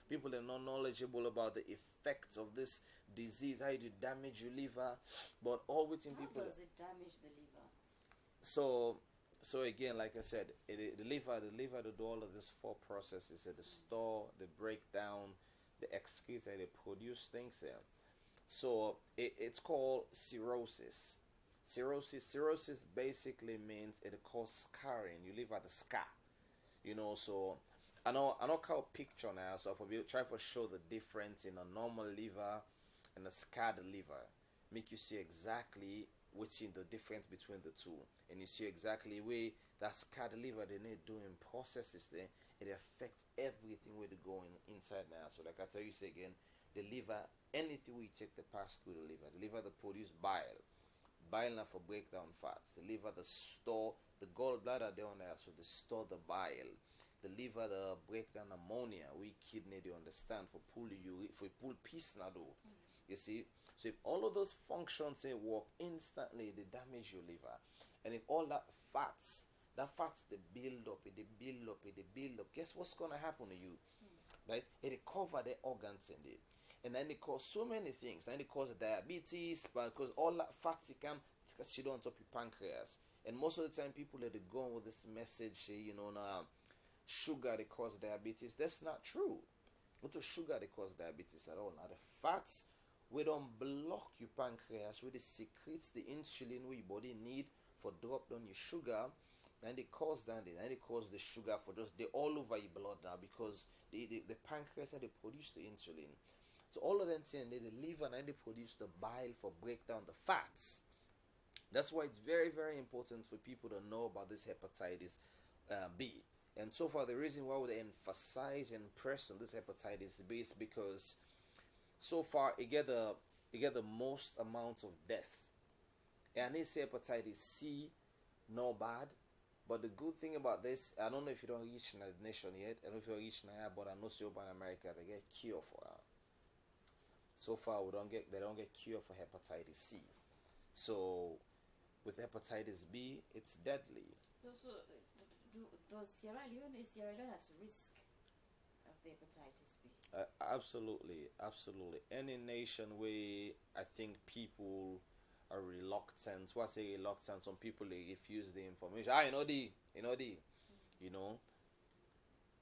People are not knowledgeable about the effects of this disease, how it damage your liver. But all within people. How does it damage the liver? So again, like I said, the liver to do all of these 4 processes: the store, the breakdown, the excrete, they produce things there. So it's called cirrhosis. Cirrhosis basically means it causes scarring. You live at the scar, So I know how picture now. So I'll try to show the difference in a normal liver and a scarred liver, make you see exactly what's in the difference between the two, and you see exactly where that scarred liver they need doing processes there. It affects everything where they going inside now. So like I tell you, say again, the liver, anything we take the pass through the liver that produce bile now for breakdown fats, the liver the store the gallbladder down there, so they store the bile, the liver the breakdown ammonia, we kidney they understand for pull urine, for pull piss now do. You see, so if all of those functions say work instantly, they damage your liver. And if all that fats they build up, guess what's gonna happen to you? Right? It cover the organs in it. And then it cause so many things. Then it cause diabetes, because all that fats it can sit on top of your pancreas. And most of the time people let it go on with this message, now sugar they cause diabetes. That's not true. Not to sugar they cause diabetes at all. Now the fats we don't block your pancreas, where it secretes the insulin where your body need for drop down your sugar, and they cause that, and they cause the sugar for just they all over your blood now, because the pancreas and they produce the insulin. So all of them things they liver and they produce the bile for break down the fats. That's why it's very, very important for people to know about this hepatitis B. And so far the reason why we emphasize and press on this hepatitis B is because so far it get the most amount of death. And they say hepatitis C, no bad. But the good thing about this, I don't know if you don't reach the nation yet, I don't know if you reach now, but I know so in America they get cure for it. So far they don't get cure for hepatitis C. So with hepatitis B, it's deadly. So does Sierra Leone at risk of the hepatitis B? Absolutely. Any nation where I think people are reluctant. What I say reluctant? Some people they refuse the information.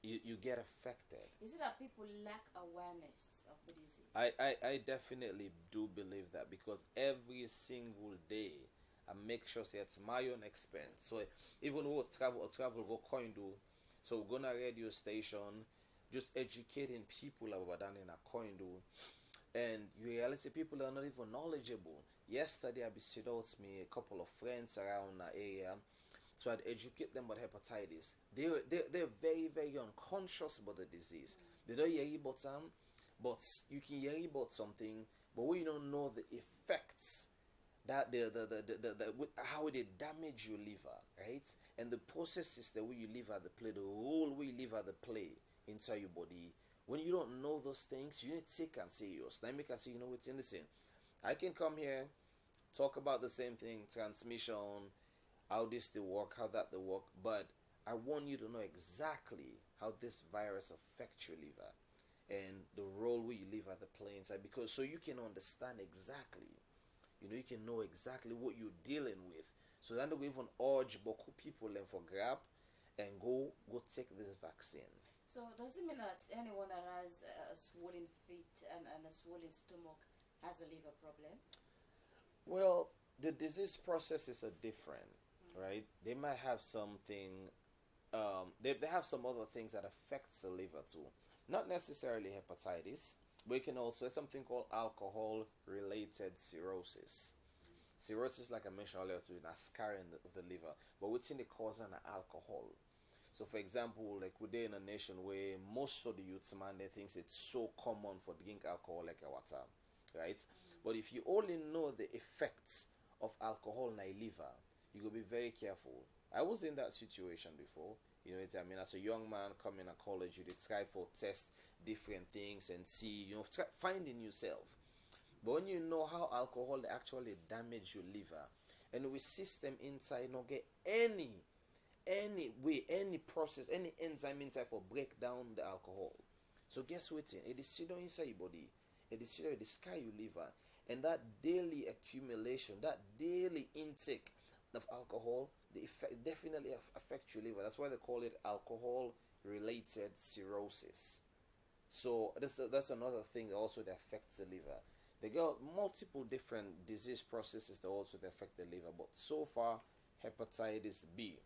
You get affected. Is it that people lack awareness of the disease? I definitely do believe that, because every single day I make sure it's my own expense. So even we'll travel go Koindu, so we're gonna radio station, just educating people about that in a Koindu, and you realize people are not even knowledgeable. Yesterday I visited out me a couple of friends around the area, so I'd educate them about hepatitis. They're very, very unconscious about the disease. They don't hear about them, but you can hear about something, but we don't know the effects that how they damage your liver, right? And the processes that way you liver the play, the role we liver the play inside your body. When you don't know those things, you need to take and serious. Let me can say, what's in the same. I can come here, talk about the same thing, transmission, how this they work, how that they work, but I want you to know exactly how this virus affects your liver and the role where you liver the play inside, because so you can understand exactly. You can know exactly what you're dealing with. So then we even urge people and for grab and go take this vaccine. So does it mean that anyone that has a swollen feet and a swollen stomach has a liver problem? Well, the disease process is different. right? They might have something. They have some other things that affects the liver too. Not necessarily hepatitis, but it can also something called alcohol-related cirrhosis. Cirrhosis, like I mentioned earlier, to a scarring of the liver, but what's in the cause of alcohol. So, for example, like we're in a nation where most of the youths, man, they think it's so common for drink alcohol like a water, right? But if you only know the effects of alcohol in a liver, you will be very careful. I was in that situation before. You know, I mean, as a young man coming to college, you did try for test different things and see, you know, try finding yourself. But when you know how alcohol actually damage your liver, and we system inside not get any way, any process, any enzyme inside for break down the alcohol. So guess what? It is sitting inside your body. It is sitting in the sky your liver, and that daily accumulation, that daily intake of alcohol, the effect definitely affect your liver. That's why they call it alcohol-related cirrhosis. So that's another thing that also affects the liver. They got multiple different disease processes that also affect the liver, but so far, hepatitis B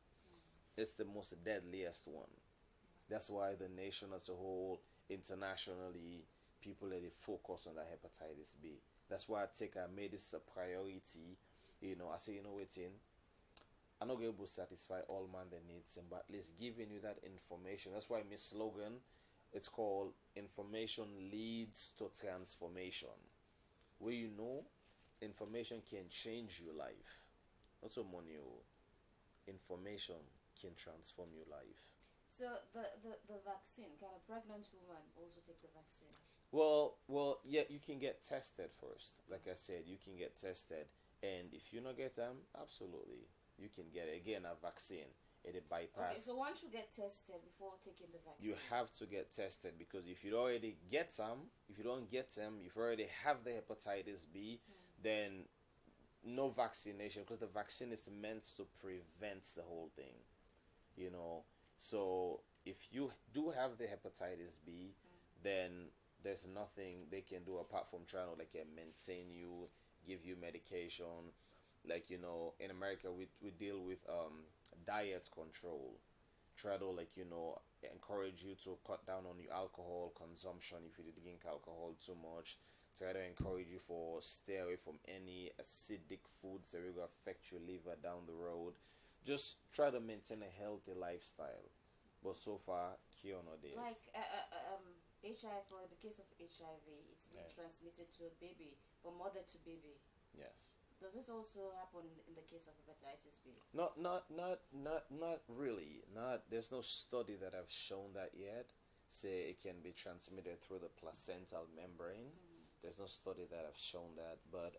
is the most deadliest one. That's why the nation as a whole, internationally, people really focus on that hepatitis B. That's why I made this a priority. You know, I say, you know, I'm not able to satisfy all man that needs him, but at least giving you that information. That's why my slogan, it's called Information Leads to Transformation. Where you know, information can change your life. Not so money, information can transform your life. So the vaccine, can a pregnant woman also take the vaccine? Well, yeah, you can get tested first. Like I said, you can get tested, and if you not get them, absolutely, you can get again a vaccine. It bypass. Okay, so one should get tested before taking the vaccine. You have to get tested, because if you already get some, if you don't get them, if you already have the hepatitis B, then no vaccination, because the vaccine is meant to prevent the whole thing. You know, so if you do have the hepatitis B, then there's nothing they can do apart from trying to like maintain you, give you medication. Like, you know, in America we deal with diet control, try to like, you know, encourage you to cut down on your alcohol consumption. If you drink alcohol too much, try to encourage you for stay away from any acidic foods that will affect your liver down the road. Just try to maintain a healthy lifestyle. But so far, cure no days. Like HIV, for the case of HIV, it's being transmitted to a baby, from mother to baby. Yes. Does this also happen in the case of hepatitis B? Not really. There's no study that have shown that yet. Say it can be transmitted through the placental membrane. There's no study that have shown that, but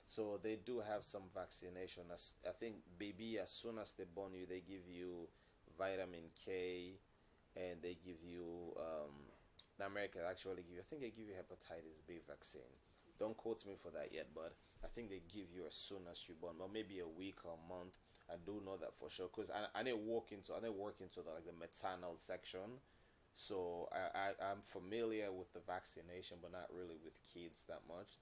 so they do have some vaccination. I think baby, as soon as they born you, they give you vitamin K, and they give you in America actually give you, I think they give you hepatitis B vaccine. Don't quote me for that yet, but I think they give you as soon as you're born, or maybe a week or a month. I do know that for sure, because I didn't work into the maternal section, so I'm familiar with the vaccination, but not really with kids that much.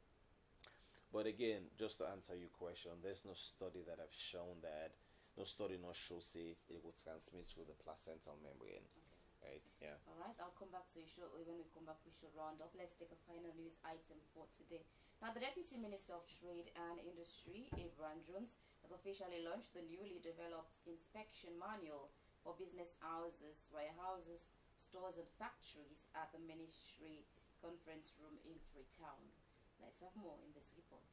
But again, just to answer your question, there's no study that have shown that. No study not show say it will transmit through the placental membrane. Okay. Right? Yeah. All right. I'll come back to you shortly. When we come back, we shall round up. Let's take a final news item for today. Now, the Deputy Minister of Trade and Industry, Abraham Jones, has officially launched the newly developed inspection manual for business houses, warehouses, stores, and factories at the Ministry Conference Room in Freetown. Let's have more in this report.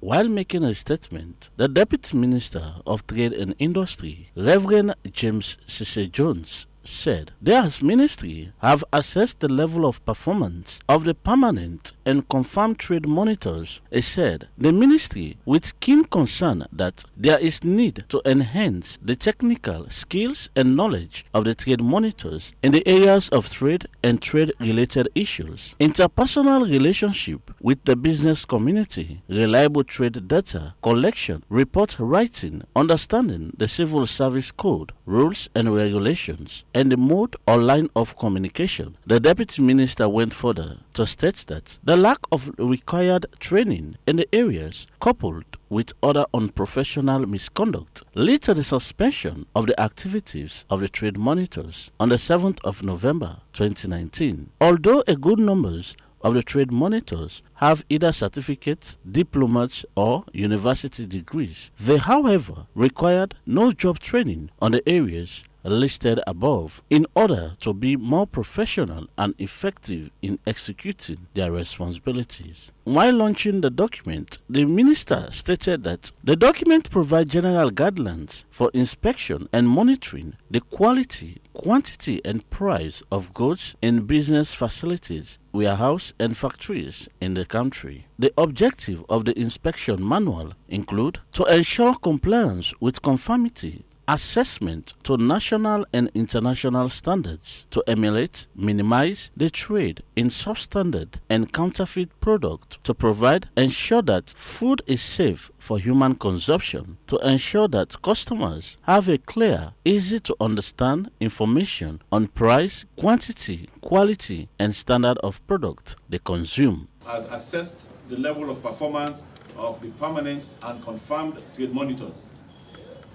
While making a statement, the Deputy Minister of Trade and Industry, Reverend James Cisse Jones, said they as ministry have assessed the level of performance of the permanent and confirmed trade monitors. He said the ministry, with keen concern that there is need to enhance the technical skills and knowledge of the trade monitors in the areas of trade and trade-related issues, interpersonal relationship with the business community, reliable trade data collection, report writing, understanding the civil service code, rules and regulations, and the mode or line of communication. The Deputy Minister went further to state that the lack of required training in the areas, coupled with other unprofessional misconduct, led to the suspension of the activities of the trade monitors on the 7th of November 2019. Although a good numbers of the trade monitors have either certificates, diplomas, or university degrees, they, however, required no job training on the areas listed above in order to be more professional and effective in executing their responsibilities. While launching the document, the minister stated that the document provides general guidelines for inspection and monitoring the quality, quantity, and price of goods in business facilities, warehouse, and factories in the country. The objective of the inspection manual include to ensure compliance with conformity, assessment to national and international standards, to emulate, minimize the trade in substandard and counterfeit products, to provide, ensure that food is safe for human consumption, to ensure that customers have a clear, easy to understand information on price, quantity, quality, and standard of product they consume. Has assessed the level of performance of the permanent and confirmed trade monitors.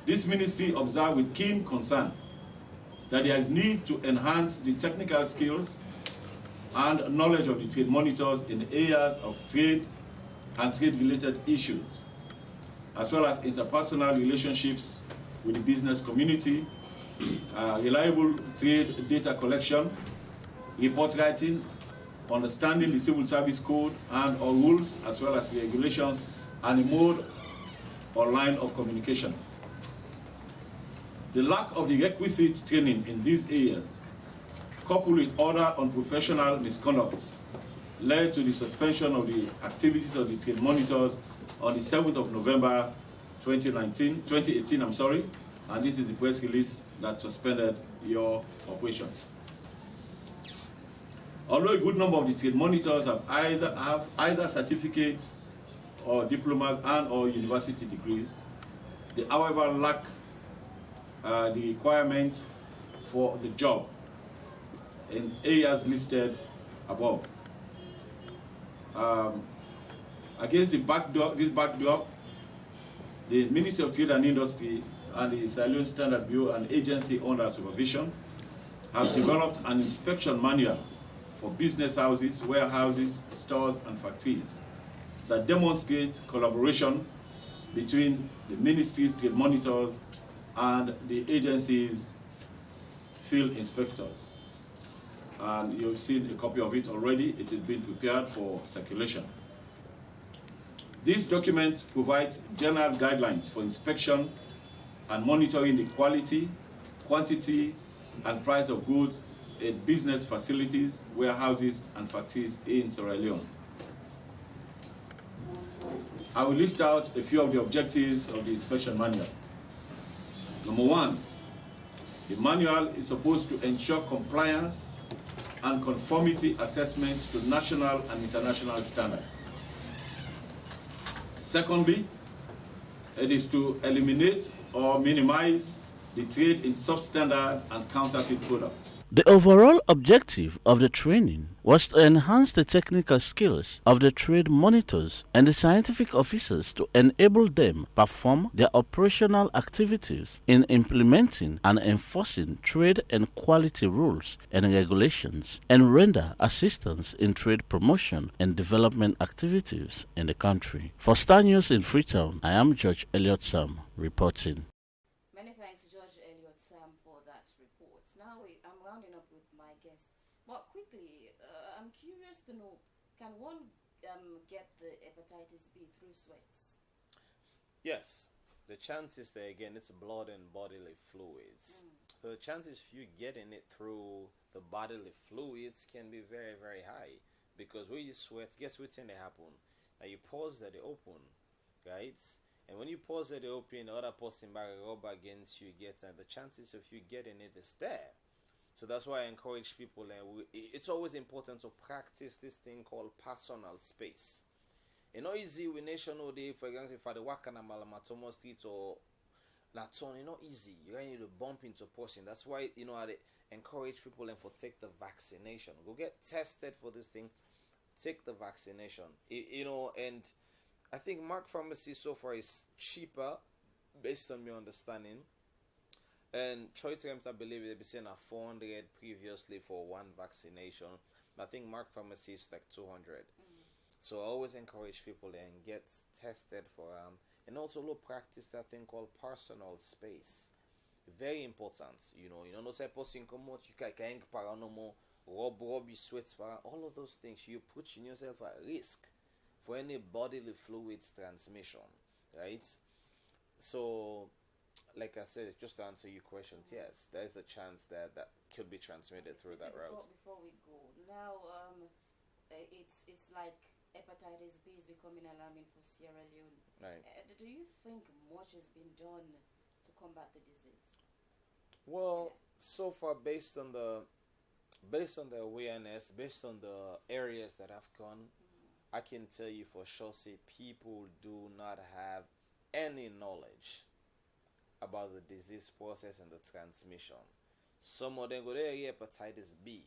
This ministry observed with keen concern that there is need to enhance the technical skills and knowledge of the trade monitors in areas of trade and trade-related issues, as well as interpersonal relationships with the business community, reliable trade data collection, report writing, understanding the civil service code and or rules, as well as regulations, and a mode or line of communication. The lack of the requisite training in these areas, coupled with other unprofessional misconduct, led to the suspension of the activities of the trade monitors on the 7th of November 2018, and this is the press release that suspended your operations. Although a good number of the trade monitors have either certificates or diplomas and or university degrees, they however lack the requirement for the job in areas listed above. Against this backdrop, the Ministry of Trade and Industry and the Sierra Leone Standards Bureau, an agency under supervision, have developed an inspection manual for business houses, warehouses, stores, and factories that demonstrate collaboration between the ministry's trade monitors and the agency's field inspectors. And you've seen a copy of it already. It is being prepared for circulation. This document provides general guidelines for inspection and monitoring the quality, quantity, and price of goods in business facilities, warehouses, and factories in Sierra Leone. I will list out a few of the objectives of the inspection manual. Number one, the manual is supposed to ensure compliance and conformity assessments to national and international standards. Secondly, it is to eliminate or minimize the trade in substandard and counterfeit products. The overall objective of the training was to enhance the technical skills of the trade monitors and the scientific officers to enable them perform their operational activities in implementing and enforcing trade and quality rules and regulations, and render assistance in trade promotion and development activities in the country. For Star News in Freetown, I am George Elliott Sam reporting. Many thanks, George Elliott Sam, for that report. Now I'm rounding up with my guest. But quickly, I'm curious to know, can one get the hepatitis B through sweats? Yes. The chances there, again, it's blood and bodily fluids. So the chances of you getting it through the bodily fluids can be very, very high. Because when you sweat, guess what's going to happen? Now you pause that they open, right? And when you pause that they open, the other person back rub against you, the chances of you getting it is there. So that's why I encourage people, and it's always important to practice this thing called personal space. You know, easy with National Day, for example, for the Wakana Malamatomos Street or that's on, not easy. You need to bump into a person. That's why, I encourage people and for take the vaccination. Go get tested for this thing. Take the vaccination. And I think Mark Pharmacy so far is cheaper based on my understanding. And Troy Times, I believe they've been saying a 400 previously for one vaccination. But I think Mark Pharmacy is like 200. So I always encourage people and get tested for and also look practice that thing called personal space. Very important. No say person come out, you can't paranormal, rub you sweat, all of those things. You put yourself at risk for any bodily fluids transmission, right? So, like I said, just to answer your questions, yes, there is a chance that could be transmitted through that route. Before we go, now it's like hepatitis B is becoming alarming for Sierra Leone. Right. Do you think much has been done to combat the disease? Well, so far, based on the awareness, based on the areas that I've gone, I can tell you for sure, say people do not have any knowledge about the disease process and the transmission. Some of them go there hepatitis B,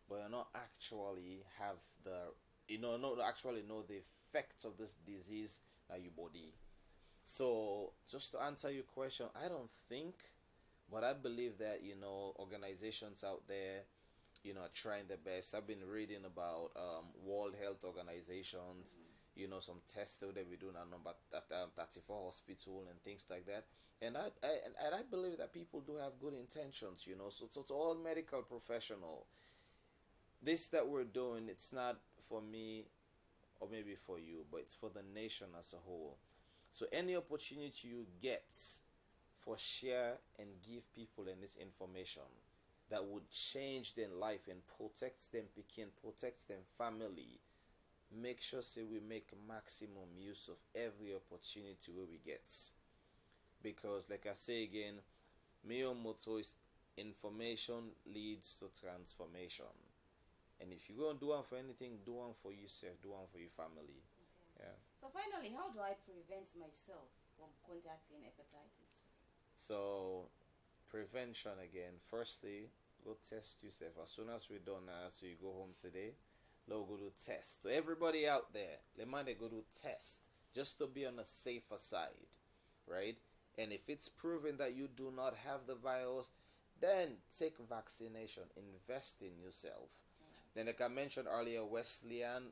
but they not actually have not actually know the effects of this disease on your body. So just to answer your question, I don't think, but I believe that organizations out there are trying their best. I've been reading about World Health Organizations, some tests that we do now at 34 hospital and things like that. And I believe that people do have good intentions, So to all medical professional, this that we're doing, it's not for me or maybe for you, but it's for the nation as a whole. So any opportunity you get for share and give people in this information that would change their life and protect them picking, protect them family, make sure say we make maximum use of every opportunity where we get. Because like I say again, my motto is information leads to transformation. And if you're going to do one for anything, do one for yourself, do one for your family. Okay. Yeah. So finally, how do I prevent myself from contacting hepatitis? So, prevention again. Firstly, go test yourself. As soon as we're done now, so you go home today, go to test. So everybody out there, let me go to test. Just to be on the safer side. Right? And if it's proven that you do not have the virus, then take vaccination. Invest in yourself. Then, like I mentioned earlier, Wesleyan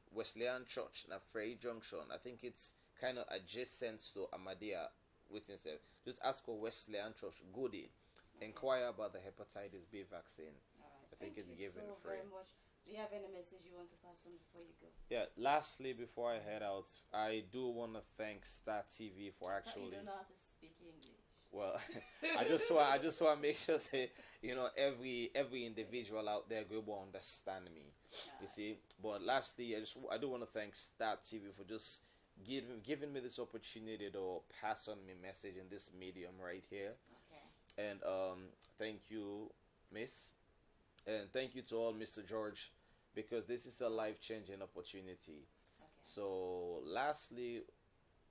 Church, na Frey Junction. I think it's kind of adjacent to Ahmadiyya Witness. Just ask for Wesleyan Church, Goody. Inquire about the hepatitis B vaccine. All right. I think it's given so free. Very much. Do you have any message you want to pass on before you go? Yeah. Lastly, before I head out, I do want to thank Star TV for actually. You don't know how to speak English. Well, I just want to make sure that every individual out there will understand me. You see. But lastly, I do want to thank Star TV for just giving me this opportunity to pass on my message in this medium right here. Okay. And thank you, Miss, and thank you to all, Mr. George, because this is a life-changing opportunity. Okay. So, lastly,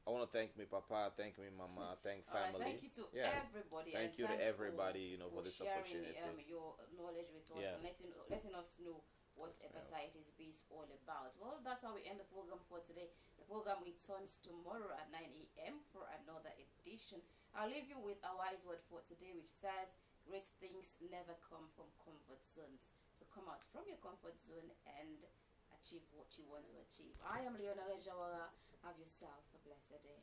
I want to thank my papa, thank my mama, thank family. Thank you to everybody. Thank you to everybody, for this opportunity. Sharing your knowledge with us and letting us know what hepatitis B is all about. Well, that's how we end the program for today. The program returns tomorrow at 9 a.m. for another edition. I'll leave you with our wise word for today, which says, great things never come from comfort zones. So come out from your comfort zone and achieve what you want to achieve. I am Leona Rejawara. Have yourself a blessed day.